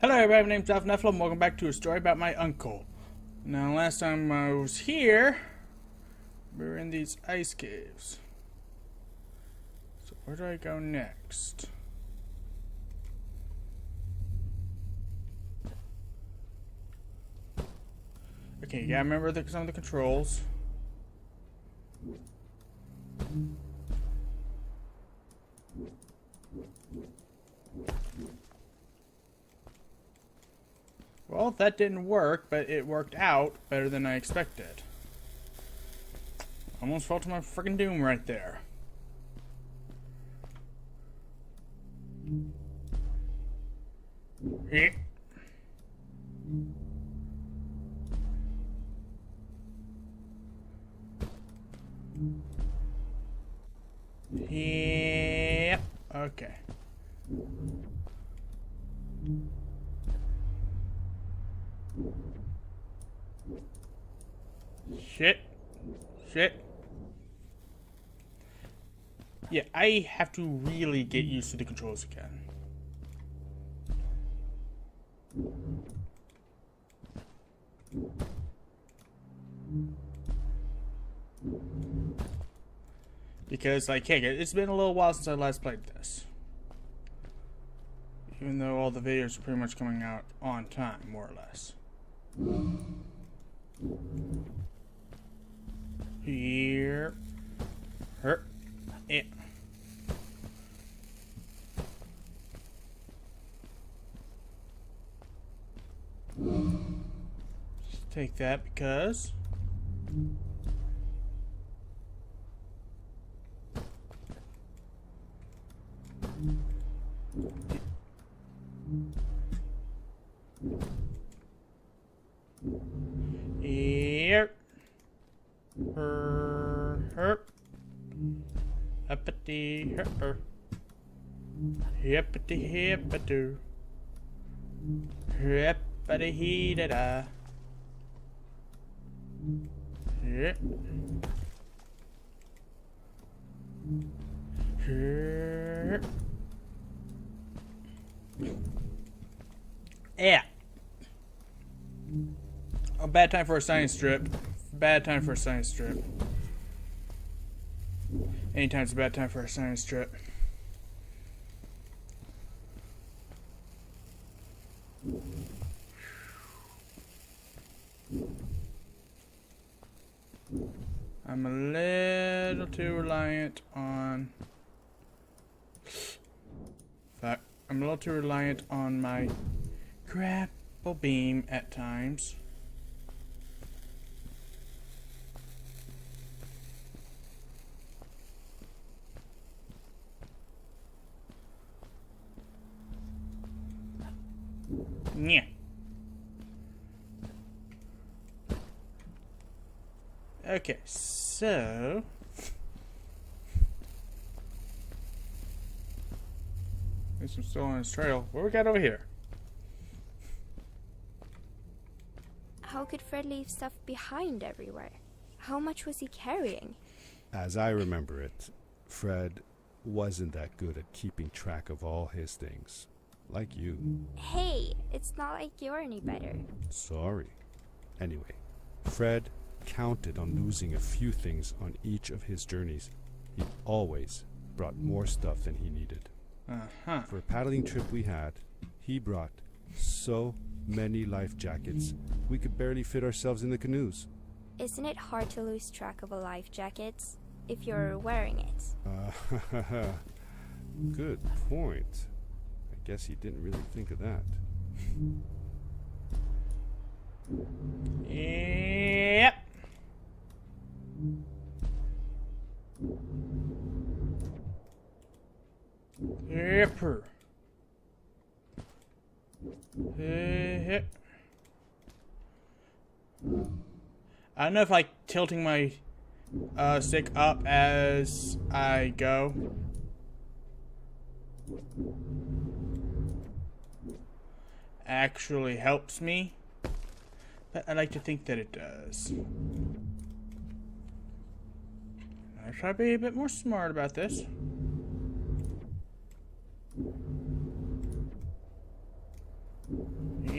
Hello everybody, my name's Alpha Nephilim. Welcome back to a story about my uncle. Now last time I was here, we were in these ice caves. So where do I go next? Okay, you gotta remember some of the controls. Well, that didn't work, but it worked out better than I expected. Almost fell to my freaking doom right there. Yeah. Yeah. Okay. Shit. Yeah, I have to really get used to the controls again. Because, like, hey, it's been a little while since I last played this. Even though all the videos are pretty much coming out on time, more or less. Here. Her. Yeah. Just take that because... Here. Her. Uppity her. Hippity hippity. Hippity hee da da. Yeah. Here. Yeah. A bad time for a science strip. Bad time for a science strip. Anytime's a bad time for a science strip. I'm a little too reliant on... Fuck. I'm a little too reliant on my grapple beam at times. Yeah. Okay, so... Guess I'm still on his trail. What we got over here? How could Fred leave stuff behind everywhere? How much was he carrying? As I remember it, Fred wasn't that good at keeping track of all his things. Like you. Hey, it's not like you're any better. Sorry. Anyway, Fred counted on losing a few things on each of his journeys. He always brought more stuff than he needed. Uh-huh. For a paddling trip we had, he brought so many life jackets, we could barely fit ourselves in the canoes. Isn't it hard to lose track of a life jacket if you're wearing it? Good point. I guess he didn't really think of that. Yep. Yepper. Yep. I don't know if like tilting my stick up as I go actually helps me, but I like to think that it does. I try to be a bit more smart about this.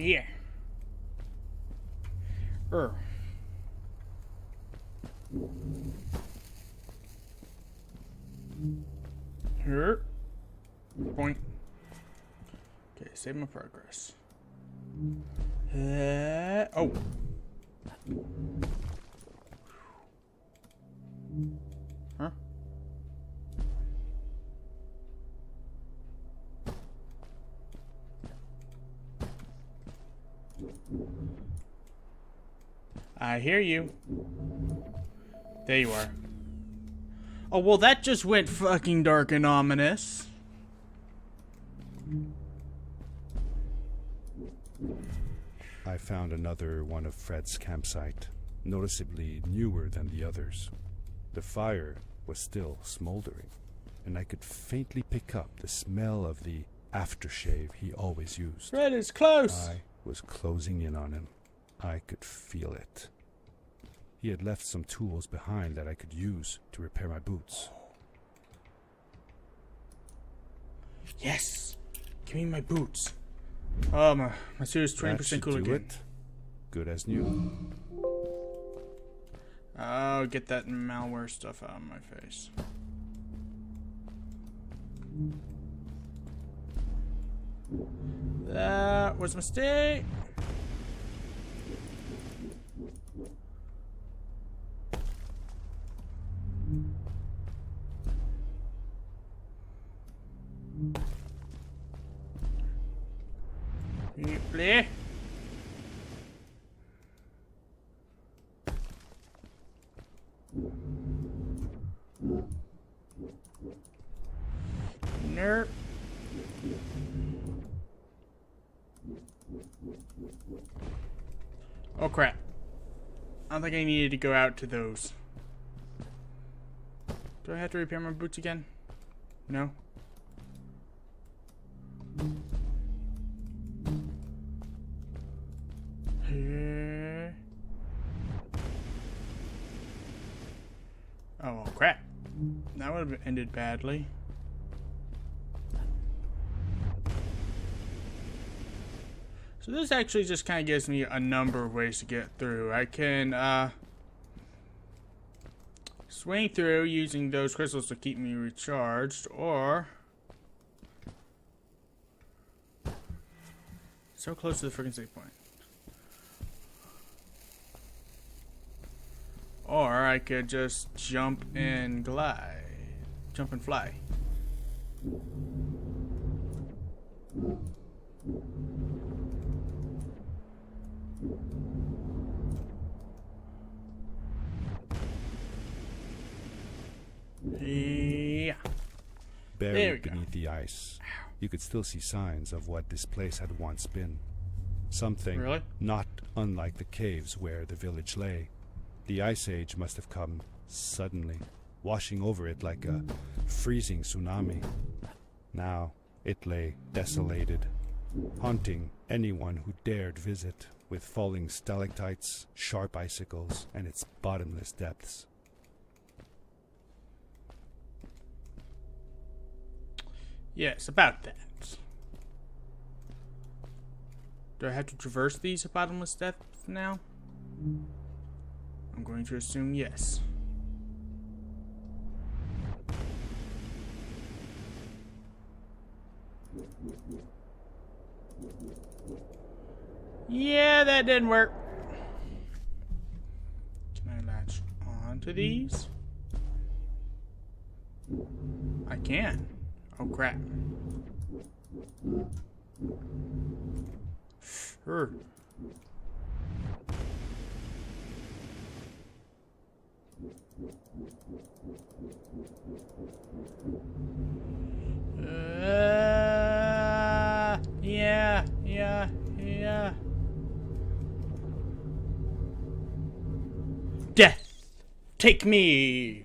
Yeah. Here. Point. Okay, save my progress. Oh. Huh? I hear you. There you are. Oh, well, that just went fucking dark and ominous. I found another one of Fred's campsite, noticeably newer than the others. The fire was still smoldering, and I could faintly pick up the smell of the aftershave he always used. Fred is close. I was closing in on him. I could feel it. He had left some tools behind that I could use to repair my boots. Yes! Give me my boots. Oh, my suit is 20% cooler do again. it. Good as new. Oh, get that malware stuff out of my face. That was a mistake. You play. Nerp. Oh crap. I don't think I needed to go out to those. Do I have to repair my boots again? No? Oh, well, crap. That would have ended badly. So this actually just kind of gives me a number of ways to get through. I can swing through using those crystals to keep me recharged, or so close to the freaking save point. Or I could just jump and glide. Jump and fly. Yeah. There we Buried go. beneath the ice, you could still see signs of what this place had once been. Something Really? not unlike the caves where the village lay. The Ice Age must have come suddenly, washing over it like a freezing tsunami. Now it lay desolated, haunting anyone who dared visit, with falling stalactites, sharp icicles, and its bottomless depths. Yes, about that. Do I have to traverse these bottomless depths now? I'm going to assume yes. Yeah, that didn't work. Can I latch onto these? I can. Oh crap. Sure. Yeah. Death, take me.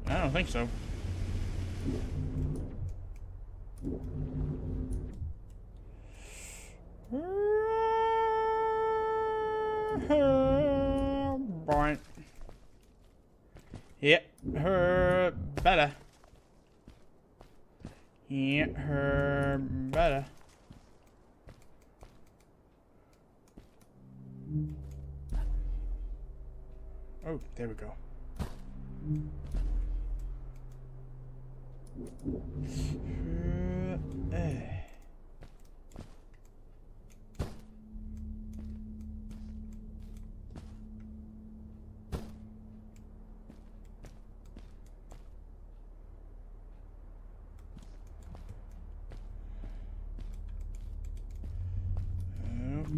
I don't think so. Boing. Hit her better. Hit her better. Oh, there we go.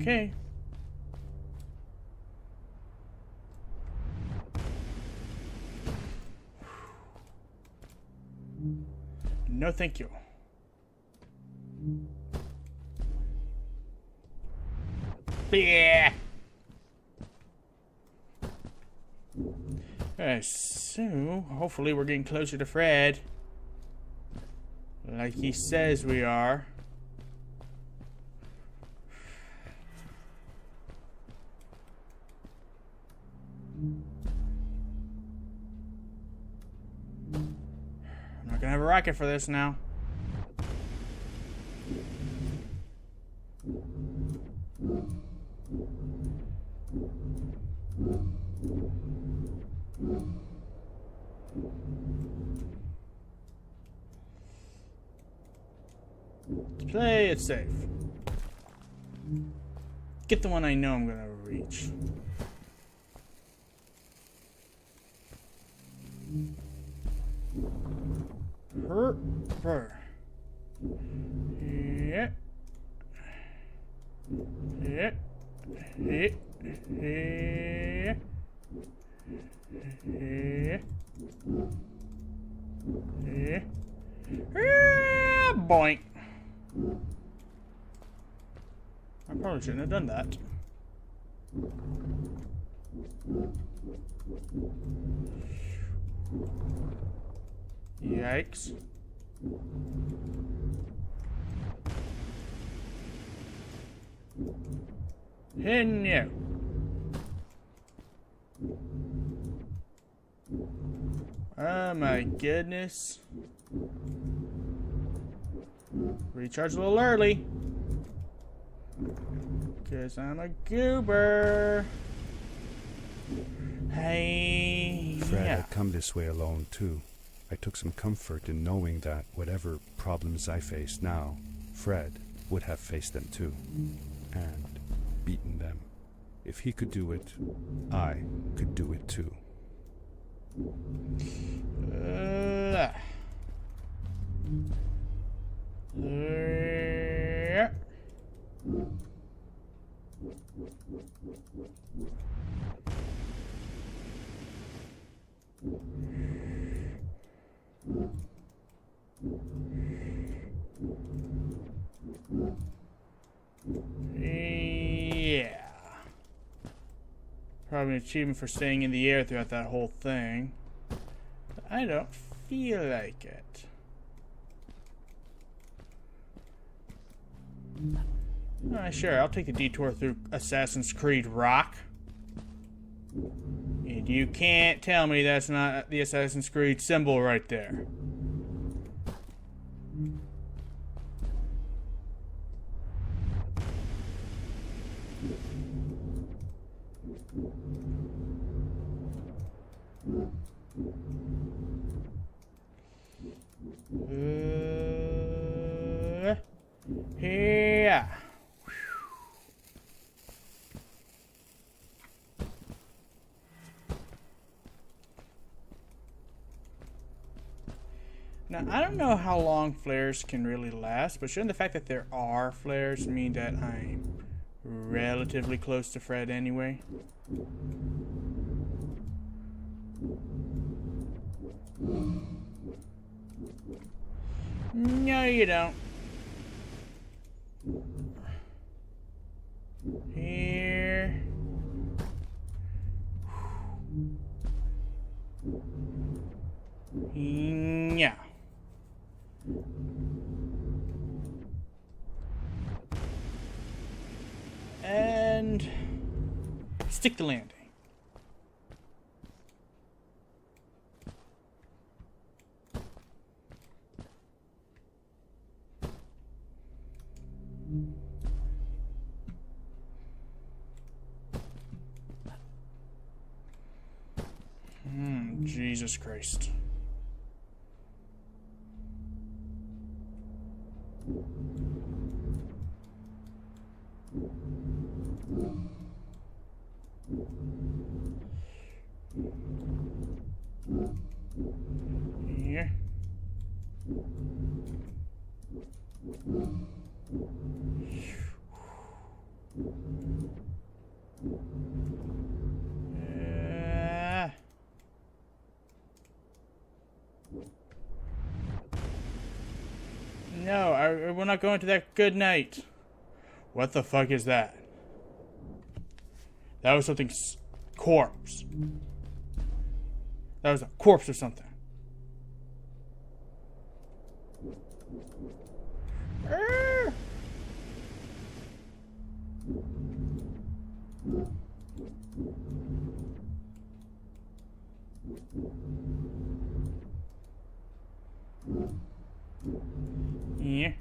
Okay. No, thank you. Yeah. Alright, so hopefully we're getting closer to Fred. Like he says we are. I'm not gonna have a rocket for this now. Play it safe. Get the one I know I'm gonna reach. Her. Yeah. Yeah. Yeah. Yeah. Yeah. Yeah. Yeah. Boink. I probably shouldn't have done that. Yikes. And no. Oh my goodness. Recharge a little early. Because I'm a goober. Hey. Fred had come this way alone, too. I took some comfort in knowing that whatever problems I faced now, Fred would have faced them too. And beaten them. If he could do it, I could do it too. Yeah. Probably an achievement for staying in the air throughout that whole thing. But I don't feel like it. Sure, I'll take the detour through Assassin's Creed Rock. And you can't tell me that's not the Assassin's Creed symbol right there. Yeah. Now, I don't know how long flares can really last, but shouldn't the fact that there are flares mean that I'm relatively close to Fred anyway? No, you don't. Here. Yeah. And Stick the landing. Jesus Christ. Here. No, we're not going to that good night. What the fuck is that? That was something's corpse. That was a corpse or something. Yeah.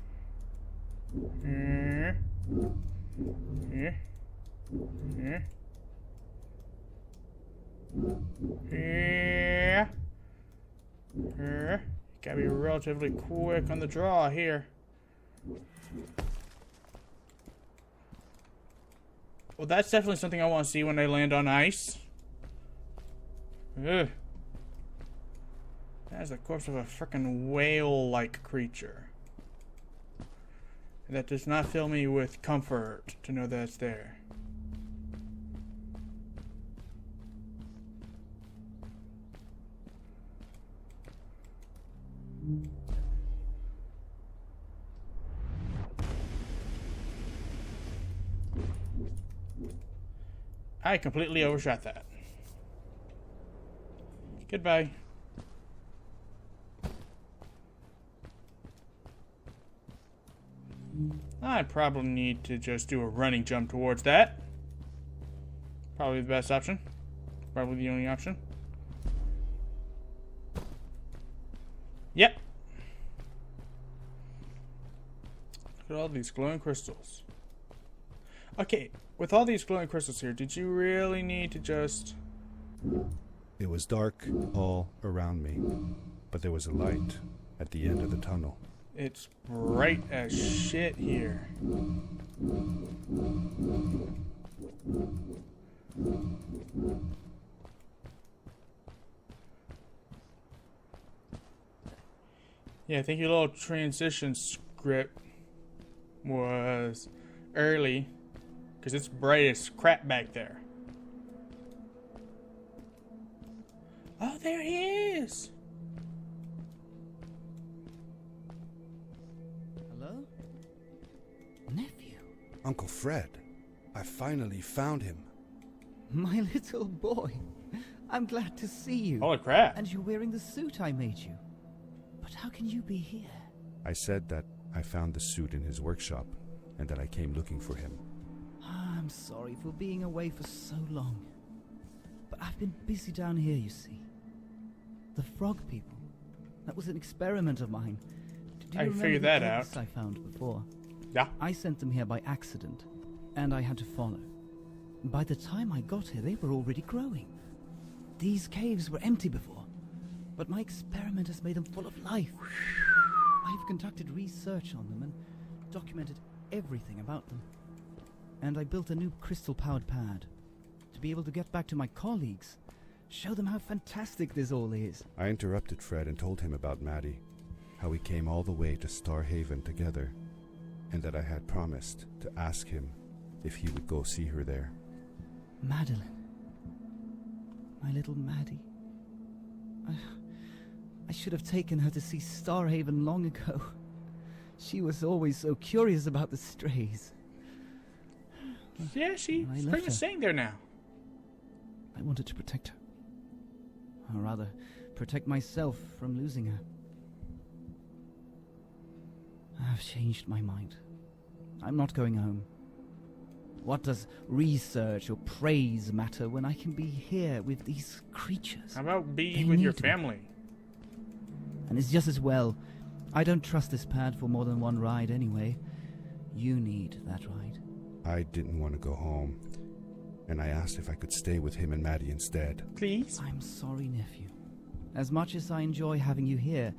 Gotta be relatively quick on the draw here. Well, that's definitely something I want to see when they land on ice. Ugh. That's the corpse of a frickin' whale-like creature. That does not fill me with comfort to know that it's there. I completely overshot that. Goodbye. I probably need to just do a running jump towards that. Probably the best option. Probably the only option. Yep. Look at all these glowing crystals. Okay, with all these glowing crystals here, did you really need to just... It was dark all around me, but there was a light at the end of the tunnel. It's bright as shit here. Yeah, I think your little transition script was early, because it's bright as crap back there. Oh, there he is! Hello? Nephew? Uncle Fred, I finally found him. My little boy. I'm glad to see you. Holy crap. And you're wearing the suit I made you. But how can you be here? I said that I found the suit in his workshop, and that I came looking for him. I'm sorry for being away for so long. But I've been busy down here, you see. The frog people. That was an experiment of mine. Do you remember figured the that eggs out. I found before? Yeah. I sent them here by accident, and I had to follow. By the time I got here, they were already growing. These caves were empty before, but my experiment has made them full of life. I've conducted research on them and documented everything about them. And I built a new crystal-powered pad to be able to get back to my colleagues, show them how fantastic this all is. I interrupted Fred and told him about Maddie, how we came all the way to Starhaven together, and that I had promised to ask him if he would go see her there. Madeline. My little Maddie. I should have taken her to see Starhaven long ago. She was always so curious about the strays. Yeah, she's I pretty left much her. staying there now. I wanted to protect her. Or rather, protect myself from losing her. I've changed my mind. I'm not going home. What does research or praise matter when I can be here with these creatures? How about be They with your need me. family? And it's just as well. I don't trust this pad for more than one ride anyway. You need that ride. I didn't want to go home, and I asked if I could stay with him and Maddie instead. Please? I'm sorry, nephew. As much as I enjoy having you here,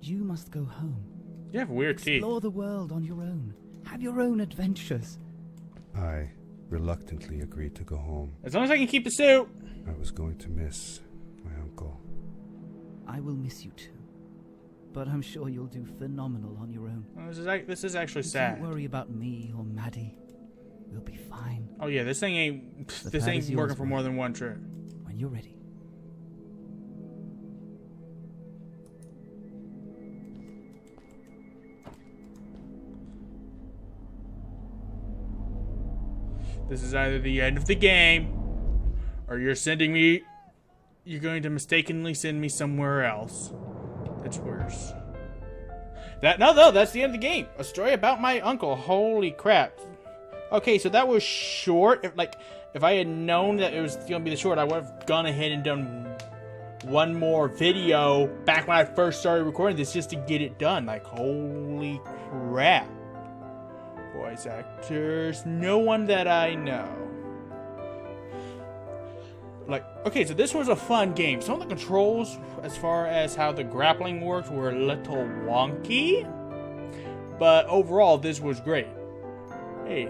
you must go home. You have weird teeth. Explore the world on your own. Have your own adventures. I reluctantly agreed to go home. As long as I can keep the suit. I was going to miss my uncle. I will miss you too. But I'm sure you'll do phenomenal on your own. Oh, this is actually sad. Don't worry about me or Maddie. We'll be fine Oh yeah, this thing ain't The this pad ain't is yours, working for boy. more than one trip. when you're ready. This is either the end of the game, or you're going to mistakenly send me somewhere else. That's worse. No, that's the end of the game. A story about my uncle. Holy crap. Okay, so that was short. If I had known that it was going to be the short, I would have gone ahead and done one more video back when I first started recording this just to get it done. Like, holy crap. Voice actors, no one that I know. Okay, so this was a fun game. Some of the controls, as far as how the grappling worked, were a little wonky. But overall, this was great. Hey.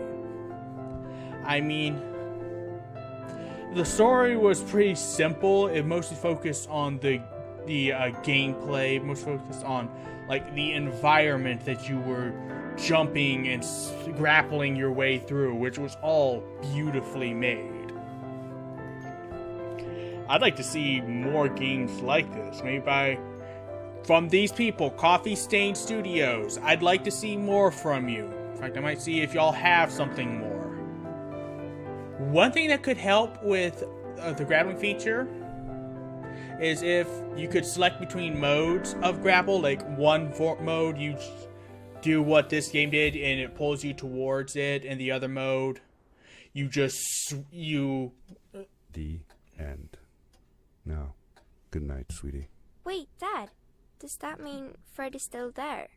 I mean, the story was pretty simple. It mostly focused on the gameplay, most focused on, the environment that you were jumping and grappling your way through, which was all beautifully made. I'd like to see more games like this. Maybe from these people, Coffee Stain Studios. I'd like to see more from you. In fact, I might see if y'all have something more. One thing that could help with the grappling feature is if you could select between modes of grapple. Like one mode, you do what this game did and it pulls you towards it, and the other mode, you The end. Now, good night, sweetie. Wait, Dad. Does that mean Fred is still there?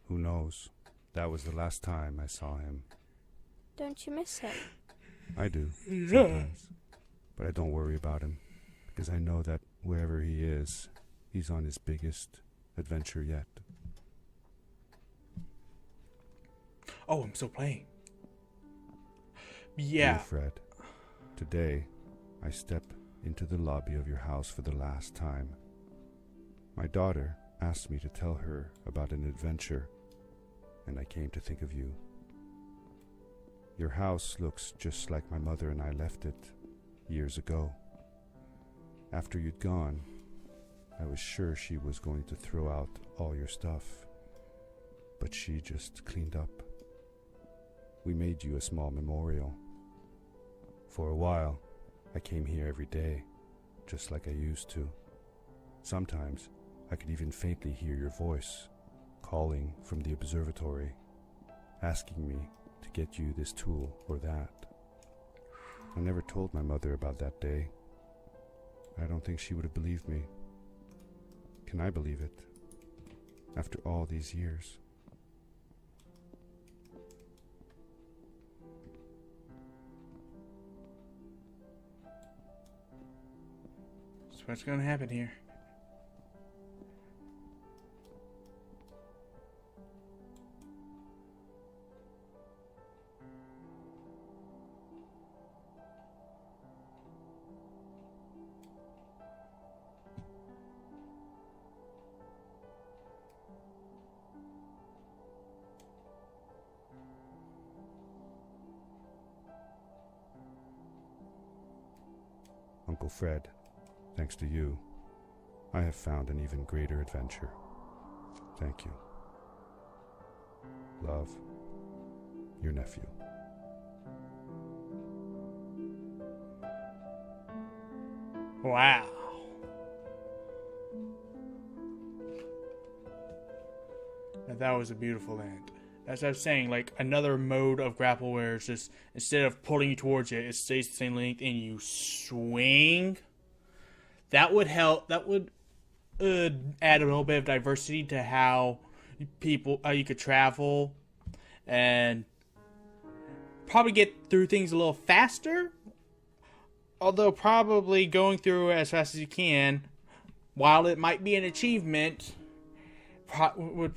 Who knows? That was the last time I saw him. Don't you miss him? I do, sometimes. But I don't worry about him, because I know that wherever he is, he's on his biggest adventure yet. Oh, I'm still playing. Dear Yeah. Fred, today I step into the lobby of your house for the last time. My daughter asked me to tell her about an adventure, and I came to think of you. Your house looks just like my mother and I left it years ago. After you'd gone, I was sure she was going to throw out all your stuff, but she just cleaned up. We made you a small memorial. For a while, I came here every day, just like I used to. Sometimes, I could even faintly hear your voice, calling from the observatory, asking me to get you this tool or that. I never told my mother about that day. I don't think she would have believed me. Can I believe it? After all these years. So what's going to happen here? Uncle Fred, thanks to you, I have found an even greater adventure. Thank you. Love, your nephew. Wow. Now that was a beautiful end. as I was saying, like another mode of grapple where it's just instead of pulling you towards it, it stays the same length and you swing. That would help. That would add a little bit of diversity to how you could travel and probably get through things a little faster. Although probably going through as fast as you can, while it might be an achievement, would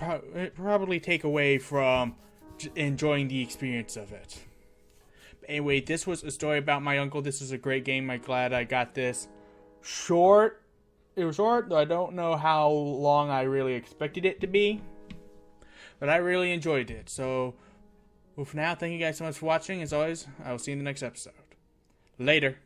probably take away from enjoying the experience of it. But anyway, this was a story about my uncle. This is a great game. I'm glad I got this. Short. It was short, though I don't know how long I really expected it to be. But I really enjoyed it. So, well, for now, thank you guys so much for watching. As always, I will see you in the next episode. Later.